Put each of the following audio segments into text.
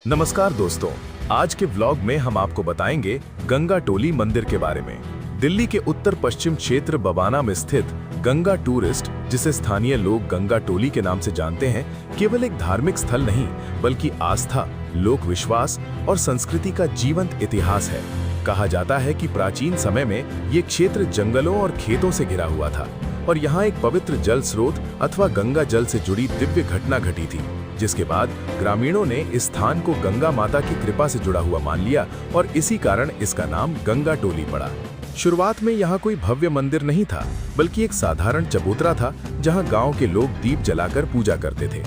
नमस्कार दोस्तों, आज के व्लॉग में हम आपको बताएंगे गंगा टोली मंदिर के बारे में। दिल्ली के उत्तर पश्चिम क्षेत्र बवाना में स्थित गंगा टूरिस्ट, जिसे स्थानीय लोग गंगा टोली के नाम से जानते हैं, केवल एक धार्मिक स्थल नहीं बल्कि आस्था, लोक विश्वास और संस्कृति का जीवंत इतिहास है। कहा जाता है कि प्राचीन समय में ये क्षेत्र जंगलों और खेतों से घिरा हुआ था और यहाँ एक पवित्र जल स्रोत अथवा गंगा जल से जुड़ी दिव्य घटना घटी थी, जिसके बाद ग्रामीणों ने इस स्थान को गंगा माता की कृपा से जुड़ा हुआ मान लिया और इसी कारण इसका नाम गंगा टोली पड़ा। शुरुआत में यहाँ कोई भव्य मंदिर नहीं था, बल्कि एक साधारण चबूतरा था जहाँ गांव के लोग दीप जलाकर पूजा करते थे।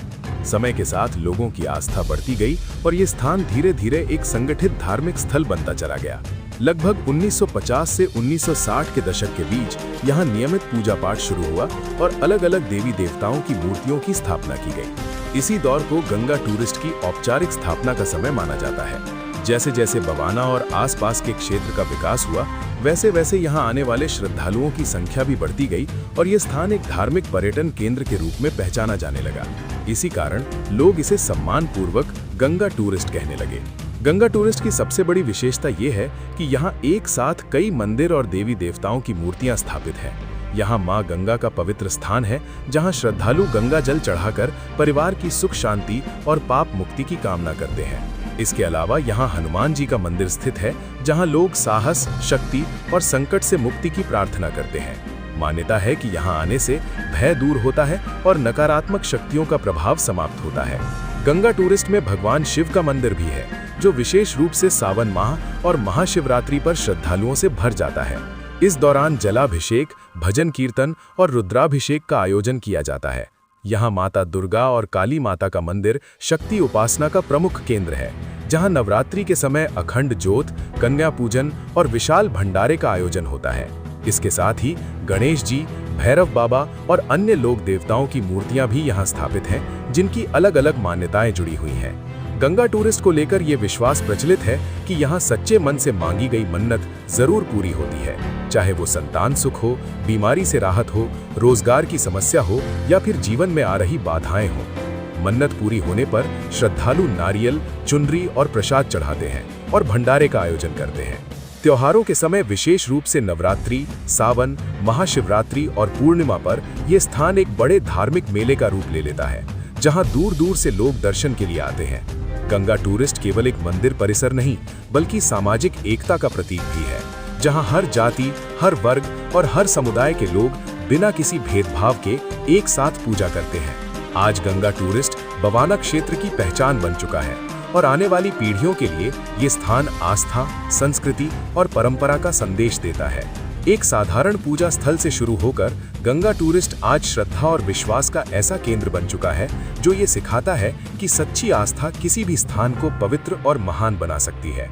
समय के साथ लोगों की आस्था बढ़ती गई और ये स्थान धीरे धीरे एक संगठित धार्मिक स्थल बनता चला गया। लगभग 1950 से 1960 के दशक के बीच यहाँ नियमित पूजा पाठ शुरू हुआ और अलग अलग देवी देवताओं की मूर्तियों की स्थापना की गई। इसी दौर को गंगा टूरिस्ट की औपचारिक स्थापना का समय माना जाता है। जैसे जैसे बवाना और आसपास के क्षेत्र का विकास हुआ, वैसे वैसे यहाँ आने वाले श्रद्धालुओं की संख्या भी बढ़ती गई और ये स्थान एक धार्मिक पर्यटन केंद्र के रूप में पहचाना जाने लगा। इसी कारण लोग इसे सम्मानपूर्वक गंगा टूरिस्ट कहने लगे। गंगा टूरिस्ट की सबसे बड़ी विशेषता ये है कि यहाँ एक साथ कई मंदिर और देवी देवताओं की मूर्तियां स्थापित हैं। यहाँ माँ गंगा का पवित्र स्थान है, जहाँ श्रद्धालु गंगा जल चढ़ाकर परिवार की सुख शांति और पाप मुक्ति की कामना करते हैं। इसके अलावा यहाँ हनुमान जी का मंदिर स्थित है, जहाँ लोग साहस, शक्ति और संकट से मुक्ति की प्रार्थना करते हैं। मान्यता है कि यहाँ आने से भय दूर होता है और नकारात्मक शक्तियों का प्रभाव समाप्त होता है। गंगा टूरिस्ट में भगवान शिव का मंदिर भी है, जो विशेष रूप से सावन माह और महाशिवरात्रि पर श्रद्धालुओं से भर जाता है। इस दौरान जलाभिषेक, भजन कीर्तन और रुद्राभिषेक का आयोजन किया जाता है। यहाँ माता दुर्गा और काली माता का मंदिर शक्ति उपासना का प्रमुख केंद्र है, जहाँ नवरात्रि के समय अखंड ज्योत, कन्या पूजन और विशाल भंडारे का आयोजन होता है। इसके साथ ही गणेश जी, भैरव बाबा और अन्य लोक देवताओं की मूर्तियां भी यहाँ स्थापित हैं, जिनकी अलग अलग मान्यताएं जुड़ी हुई हैं। गंगा टूरिस्ट को लेकर ये विश्वास प्रचलित है कि यहाँ सच्चे मन से मांगी गई मन्नत जरूर पूरी होती है, चाहे वो संतान सुख हो, बीमारी से राहत हो, रोजगार की समस्या हो या फिर जीवन में आ रही बाधाएं हो। मन्नत पूरी होने पर श्रद्धालु नारियल, चुनरी और प्रसाद चढ़ाते हैं और भंडारे का आयोजन करते हैं। त्योहारों के समय विशेष रूप से नवरात्रि, सावन, महाशिवरात्रि और पूर्णिमा पर यह स्थान एक बड़े धार्मिक मेले का रूप ले लेता है, जहां दूर दूर से लोग दर्शन के लिए आते हैं। गंगा टूरिस्ट केवल एक मंदिर परिसर नहीं, बल्कि सामाजिक एकता का प्रतीक भी है, जहां हर जाति, हर वर्ग और हर समुदाय के लोग बिना किसी भेदभाव के एक साथ पूजा करते हैं। आज गंगा टूरिस्ट बवाना क्षेत्र की पहचान बन चुका है और आने वाली पीढ़ियों के लिए ये स्थान आस्था, संस्कृति और परंपरा का संदेश देता है। एक साधारण पूजा स्थल से शुरू होकर गंगा टूरिस्ट आज श्रद्धा और विश्वास का ऐसा केंद्र बन चुका है, जो ये सिखाता है कि सच्ची आस्था किसी भी स्थान को पवित्र और महान बना सकती है।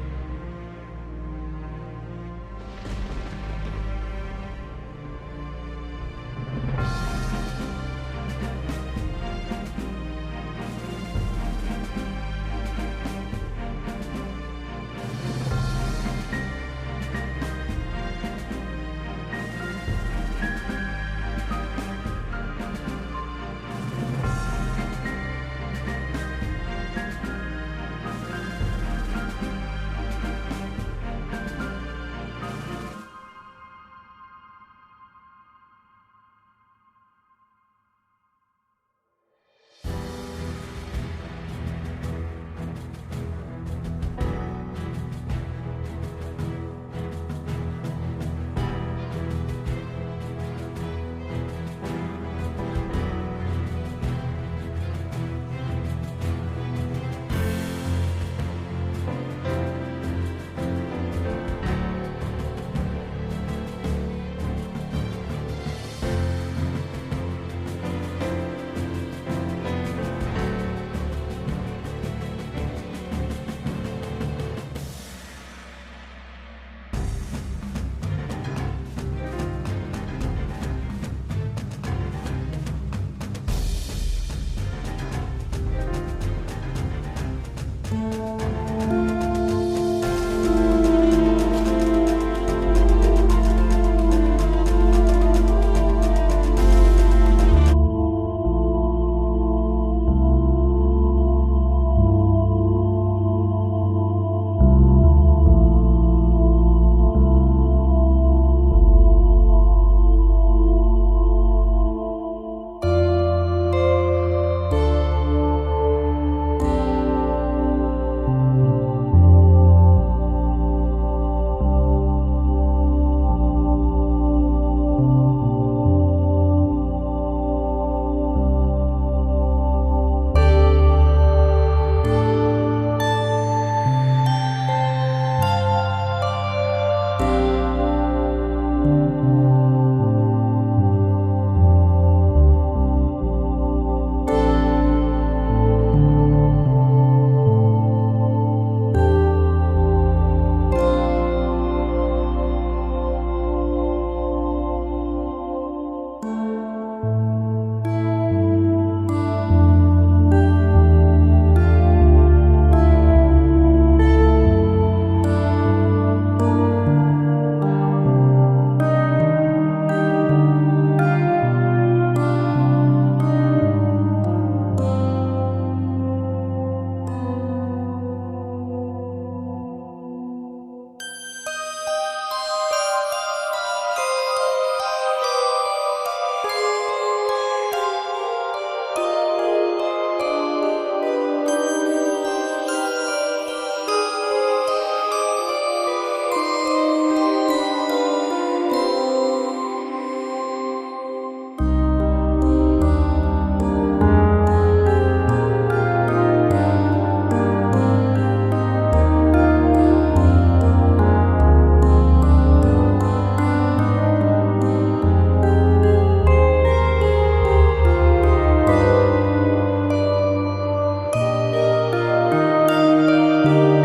है।